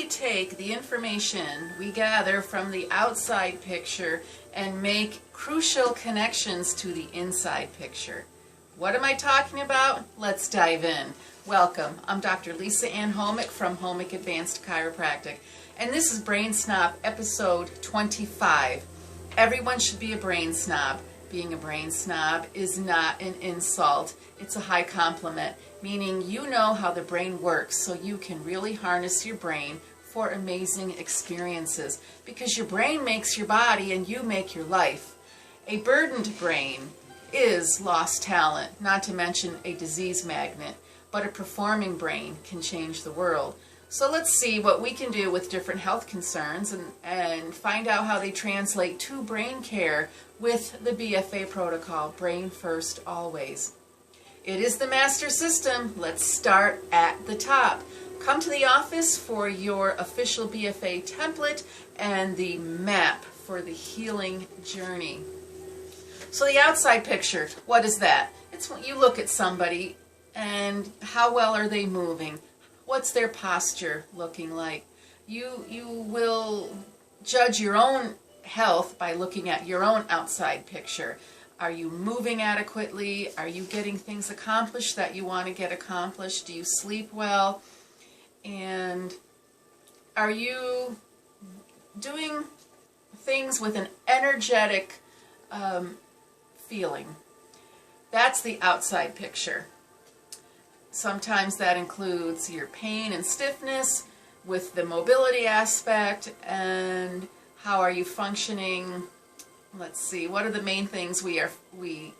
we take the information we gather from the outside picture and make crucial connections to the inside picture. What am I talking about? Let's dive in. Welcome. I'm Dr. Lisa Ann Homick from Homick Advanced Chiropractic, and this is Brain Snob episode 25. Everyone should be a brain snob. Being a brain snob is not an insult. It's a high compliment, meaning you know how the brain works, so you can really harness your brain for amazing experiences, because your brain makes your body and you make your life. A burdened brain is lost talent, not to mention a disease magnet, but a performing brain can change the world. So let's see what we can do with different health concerns and find out how they translate to brain care with the BFA protocol, Brain First Always. It is the master system. Let's start at the top. Come to the office for your official BFA template and the map for the healing journey. So the outside picture, what is that? It's when you look at somebody and how well are they moving? What's their posture looking like? You will judge your own health by looking at your own outside picture. Are you moving adequately? Are you getting things accomplished that you want to get accomplished? Do you sleep well? And are you doing things with an energetic feeling? That's the outside picture. Sometimes that includes your pain and stiffness with the mobility aspect, and how are you functioning? Let's see, what are the main things we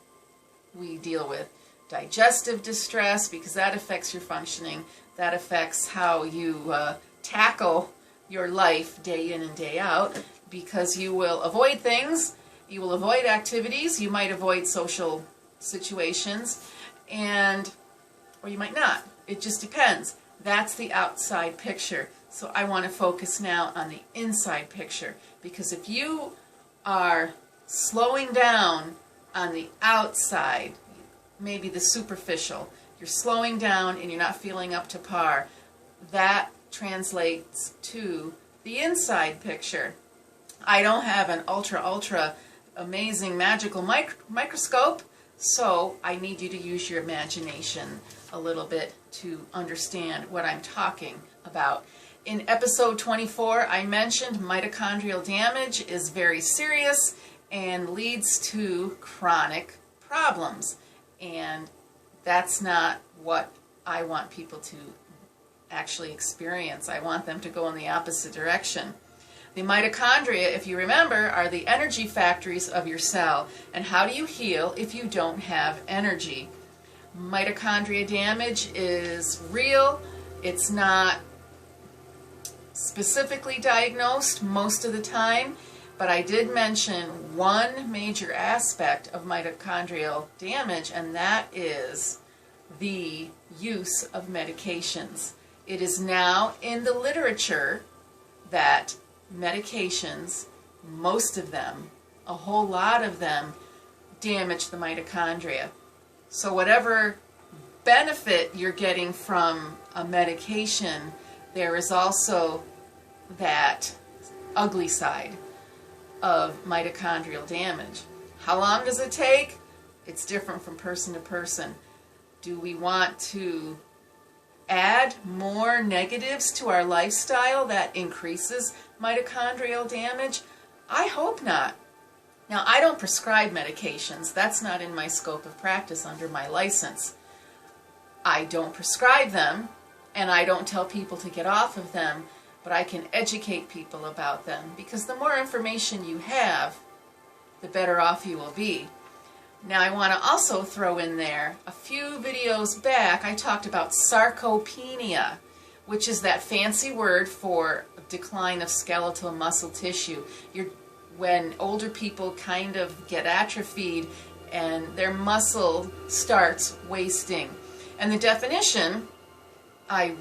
deal with? Digestive distress, because that affects your functioning. That affects how you tackle your life day in and day out, because you will avoid things, you will avoid activities, you might avoid social situations, or you might not. It just depends. That's the outside picture. So I want to focus now on the inside picture, because if you are slowing down on the outside, maybe the superficial, you're slowing down and you're not feeling up to par, that translates to the inside picture. I don't have an ultra amazing magical microscope, so I need you to use your imagination a little bit to understand what I'm talking about. In episode 24, I mentioned mitochondrial damage is very serious and leads to chronic problems. And that's not what I want people to actually experience. I want them to go in the opposite direction. The mitochondria, if you remember, are the energy factories of your cell. And how do you heal if you don't have energy? Mitochondria damage is real. It's not specifically diagnosed most of the time, but I did mention one major aspect of mitochondrial damage, and that is the use of medications. It is now in the literature that medications, most of them, a whole lot of them, damage the mitochondria. So whatever benefit you're getting from a medication, there is also that ugly side of mitochondrial damage. How long does it take? It's different from person to person. Do we want to add more negatives to our lifestyle that increases mitochondrial damage? I hope not. Now, I don't prescribe medications. That's not in my scope of practice under my license. I don't prescribe them, and I don't tell people to get off of them, but I can educate people about them, because the more information you have, the better off you will be. Now, I want to also throw in there, a few videos back, I talked about sarcopenia, which is that fancy word for decline of skeletal muscle tissue. When older people kind of get atrophied and their muscle starts wasting. And the definition I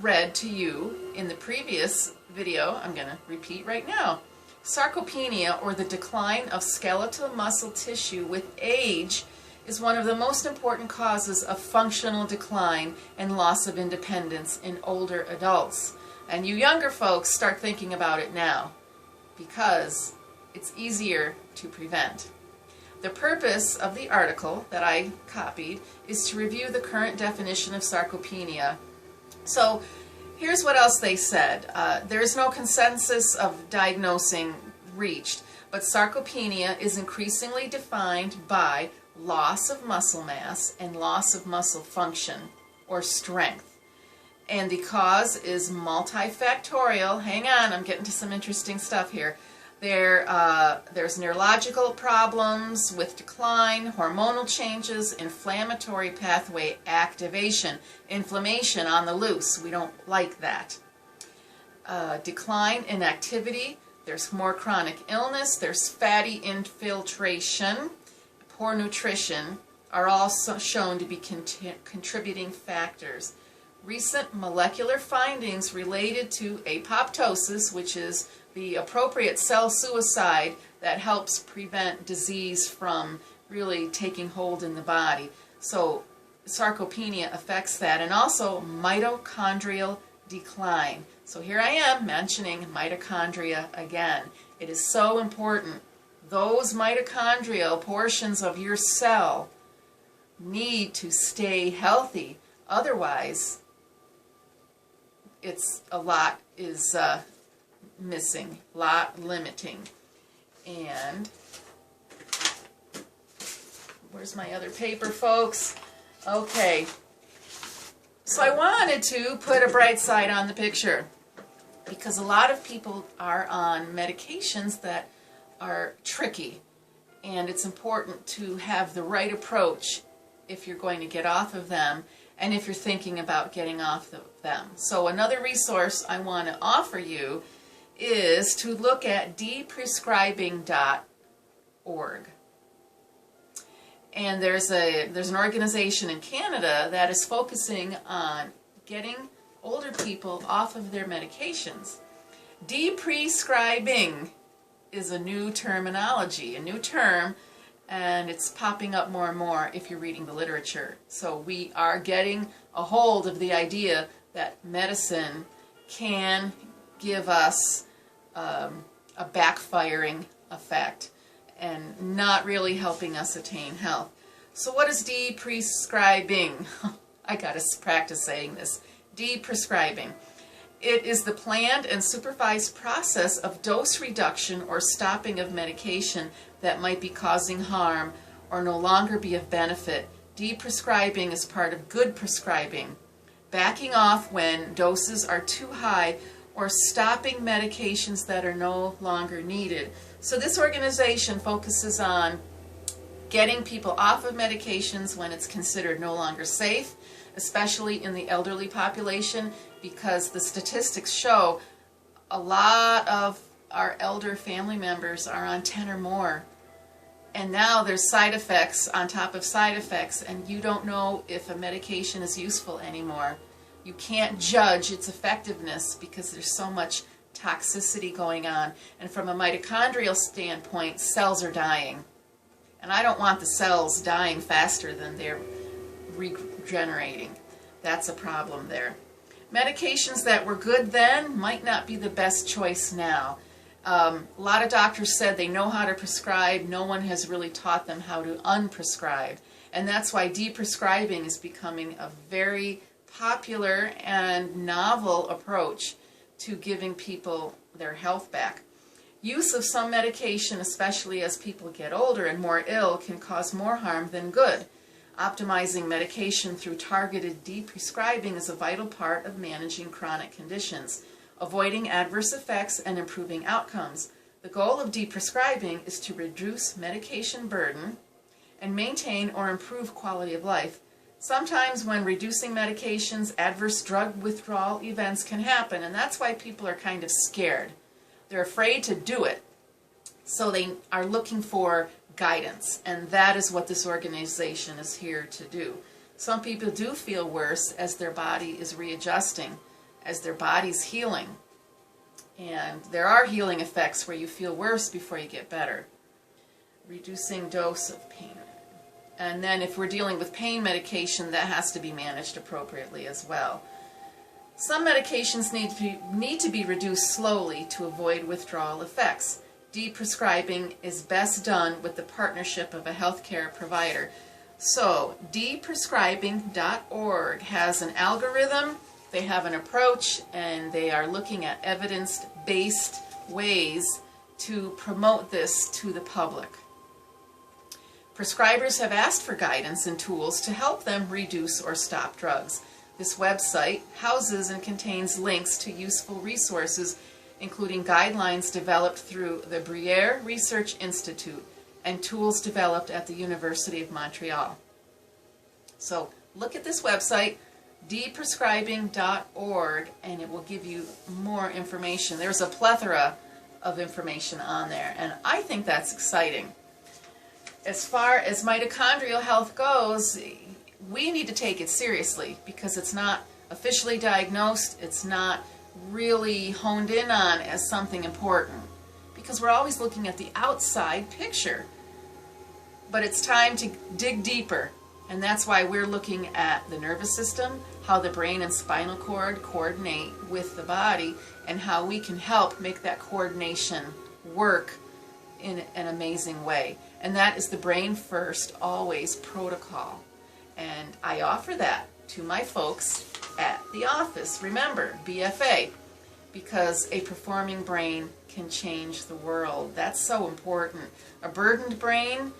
read to you in the previous video, I'm going to repeat right now. Sarcopenia, or the decline of skeletal muscle tissue with age, is one of the most important causes of functional decline and loss of independence in older adults. And you younger folks, start thinking about it now, because it's easier to prevent. The purpose of the article that I copied is to review the current definition of sarcopenia. So here's what else they said. There is no consensus of diagnosing reached, but sarcopenia is increasingly defined by loss of muscle mass and loss of muscle function or strength. And the cause is multifactorial. Hang on, I'm getting to some interesting stuff here. There's neurological problems with decline, hormonal changes, inflammatory pathway activation, inflammation on the loose. We don't like that. Decline in activity. There's more chronic illness. There's fatty infiltration. Poor nutrition are also shown to be contributing factors. Recent molecular findings related to apoptosis, which is the appropriate cell suicide that helps prevent disease from really taking hold in the body. So sarcopenia affects that, and also mitochondrial decline. So here I am mentioning mitochondria again. It is so important. Those mitochondrial portions of your cell need to stay healthy. Otherwise, a lot is missing, limiting. And where's my other paper, folks? Okay. So I wanted to put a bright side on the picture, because a lot of people are on medications that are tricky, and it's important to have the right approach if you're going to get off of them, and if you're thinking about getting off of them. So another resource I want to offer you is to look at Deprescribing.org. And there's an organization in Canada that is focusing on getting older people off of their medications. Deprescribing is a new terminology, a new term, and it's popping up more and more if you're reading the literature. So we are getting a hold of the idea that medicine can give us a backfiring effect and not really helping us attain health. So what is deprescribing? I gotta practice saying this. Deprescribing. It is the planned and supervised process of dose reduction or stopping of medication that might be causing harm or no longer be of benefit. Deprescribing is part of good prescribing. Backing off when doses are too high or stopping medications that are no longer needed. So this organization focuses on getting people off of medications when it's considered no longer safe, especially in the elderly population, because the statistics show a lot of our elder family members are on 10 or more. And now there's side effects on top of side effects, and you don't know if a medication is useful anymore. You can't judge its effectiveness because there's so much toxicity going on. And from a mitochondrial standpoint, cells are dying. And I don't want the cells dying faster than they're regenerating. That's a problem there. Medications that were good then might not be the best choice now. A lot of doctors said they know how to prescribe. No one has really taught them how to unprescribe. And that's why deprescribing is becoming a very popular and novel approach to giving people their health back. Use of some medication, especially as people get older and more ill, can cause more harm than good. Optimizing medication through targeted deprescribing is a vital part of managing chronic conditions, avoiding adverse effects and improving outcomes. The goal of deprescribing is to reduce medication burden and maintain or improve quality of life. Sometimes when reducing medications, adverse drug withdrawal events can happen, and that's why people are kind of scared. They're afraid to do it, so they are looking for guidance, and that is what this organization is here to do. Some people do feel worse as their body is readjusting, as their body's healing. And there are healing effects where you feel worse before you get better. Reducing dose of pain. And then if we're dealing with pain medication, that has to be managed appropriately as well. Some medications need to be reduced slowly to avoid withdrawal effects. Deprescribing is best done with the partnership of a healthcare provider. So, deprescribing.org has an algorithm, they have an approach, and they are looking at evidence-based ways to promote this to the public. Prescribers have asked for guidance and tools to help them reduce or stop drugs. This website houses and contains links to useful resources, including guidelines developed through the Briere Research Institute and tools developed at the University of Montreal. So look at this website, deprescribing.org, and it will give you more information. There's a plethora of information on there, and I think that's exciting. As far as mitochondrial health goes, we need to take it seriously because it's not officially diagnosed, it's not really honed in on as something important, because we're always looking at the outside picture. But it's time to dig deeper, and that's why we're looking at the nervous system, how the brain and spinal cord coordinate with the body, and how we can help make that coordination work in an amazing way. And that is the Brain First Always protocol. And I offer that to my folks at the office. Remember, BFA, because a performing brain can change the world. That's so important. A burdened brain,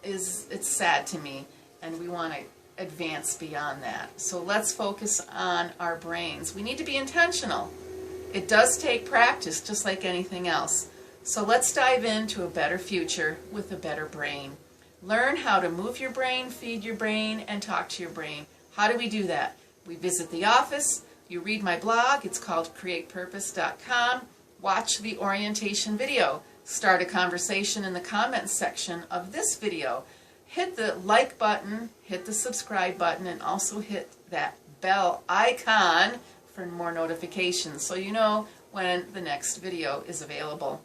it's sad to me, and we want to advance beyond that. So let's focus on our brains. We need to be intentional. It does take practice, just like anything else. So let's dive into a better future with a better brain. Learn how to move your brain, feed your brain, and talk to your brain. How do we do that? We visit the office, you read my blog, it's called createpurpose.com, watch the orientation video, start a conversation in the comments section of this video, hit the like button, hit the subscribe button, and also hit that bell icon for more notifications so you know when the next video is available.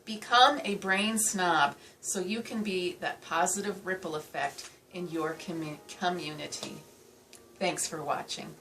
Become a brain snob so you can be that positive ripple effect in your community. Thanks for watching.